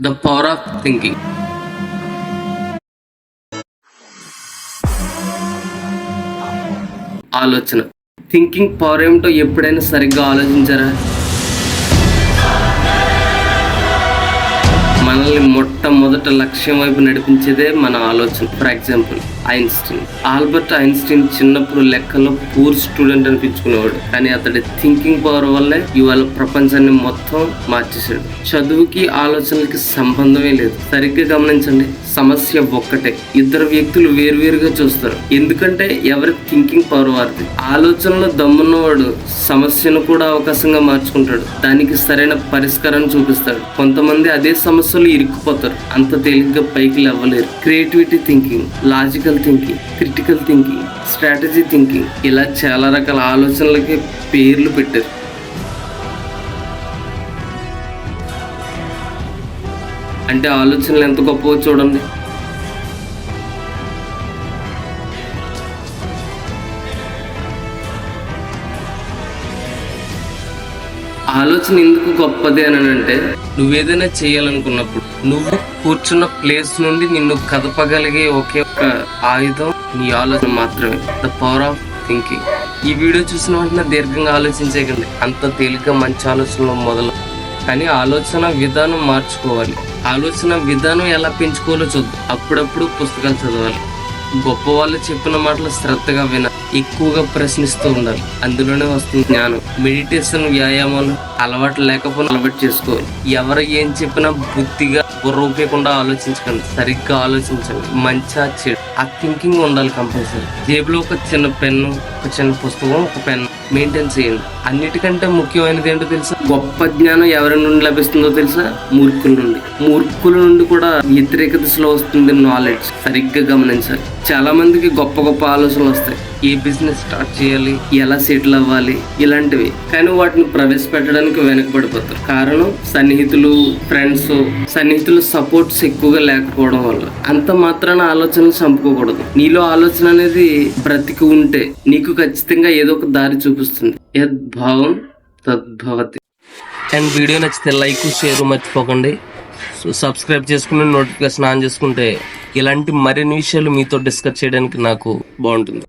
The power of thinking. ఆలోచన. Thinking power ఏమిటో ఎప్పుడైనా సరిగ్గా ఆలోచించారా? మనల్ని మొట్టమొదట లక్ష్యం వైపు నడిపించేదే మన ఆలోచన. For example Einstein. Albert Einstein చిన్నప్పుడు లెక్కల్లో పూర్ స్టూడెంట్ అనిపించుకునేవాడు, కానీ అతడి థింకింగ్ పవర్ వల్లే ఇవాళ ప్రపంచాన్ని మొత్తం మార్చేశాడు. చదువుకి ఆలోచనలకి సంబంధమే లేదు. సరిగ్గా గమనించండి, సమస్య ఒక్కటే. ఇద్దరు వ్యక్తులు వేరువేరుగా చూస్తారు, ఎందుకంటే ఎవరి థింకింగ్ పవర్ వారిది. ఆలోచనలో దమ్మున్నవాడు సమస్యను కూడా అవకాశంగా మార్చుకుంటాడు, దానికి సరైన పరిష్కారం చూపిస్తాడు. కొంతమంది అదే సమస్యలు ఇరుక్కుపోతారు, అంత తేలిగ్గా పైకి లేవలేరు. Creativity thinking, logical thinking, critical thinking, strategy thinking, ఇలా చాలా రకాల ఆలోచనలకి పేర్లు పెట్టారు. అంటే ఆలోచనలు ఎంత గొప్పవో చూడండి. ఆలోచన ఎందుకు గొప్పది అని అంటే, నువ్వేదైనా చేయాలనుకున్నప్పుడు నువ్వు కూర్చున్న ప్లేస్ నుండి నిన్ను కదపగలిగే ఒకే ఒక ఆయుధం నీ ఆలోచన మాత్రమే. The power of thinking. ఈ వీడియో చూసిన వెంటనే దీర్ఘంగా ఆలోచించేయకండి, అంత తేలిగ్గా మంచి ఆలోచనలు మొదలు. కానీ ఆలోచన విధానం మార్చుకోవాలి. ఆలోచన విధానం ఎలా పెంచుకోవాలో చూద్దాం. అప్పుడప్పుడు పుస్తకాలు చదవాలి, గొప్ప వాళ్ళు చెప్పిన మాటలు శ్రద్ధగా వినాలి, ఎక్కువగా ప్రశ్నిస్తూ ఉండాలి, అందులోనే వస్తుంది జ్ఞానం. మెడిటేషన్, వ్యాయామాలు అలవాటు లేకపోయినా అలవాటు చేసుకోవాలి. ఎవరు ఏం చెప్పినా బుద్ధిగా బుర్రూపేయకుండా ఆలోచించకండి, సరిగ్గా ఆలోచించండి. మంచిగా చెడు ఆ థింకింగ్ ఉండాలి కంపల్సరీ. జేబులో ఒక చిన్న పెన్ను, ఒక చిన్న పుస్తకం, ఒక పెన్ మెయింటైన్ చేయండి. అన్నిటికంటే ముఖ్యమైనది ఏంటో తెలుసా? గొప్ప జ్ఞానం ఎవరి నుండి లభిస్తుందో తెలుసా? మూర్ఖుల నుండి. మూర్ఖుల నుండి కూడా వ్యతిరేక దిశలో వస్తుంది నాలెడ్జ్. సరిగ్గా గమనించాలి. చాలా మందికి గొప్ప గొప్ప ఆలోచనలు వస్తాయి, ఏ బిజినెస్ స్టార్ట్ చేయాలి, ఎలా సెటిల్ అవ్వాలి, ఇలాంటివి. కానీ వాటిని ప్రవేశపెట్టడానికి వెనకబడిపోతారు. కారణం సన్నిహితులు, ఫ్రెండ్స్, సన్నిహితుల సపోర్ట్స్ ఎక్కువగా లేకపోవడం వల్ల. అంత మాత్రాన ఆలోచనలు చంపుకోకూడదు. నీలో ఆలోచన అనేది బ్రతికి ఉంటే నీకు ఖచ్చితంగా ఏదో ఒక దారి చూపిస్తుంది. యద్భావం తద్భవతి. అండ్ వీడియో నచ్చితే లైక్, షేర్ మర్చిపోకండి. సో సబ్స్క్రైబ్ చేసుకుని నోటిఫికేషన్ ఆన్ చేసుకుంటే ఇలాంటి మరిన్ని విషయాలు మీతో డిస్కస్ చేయడానికి నాకు బాగుంటుంది.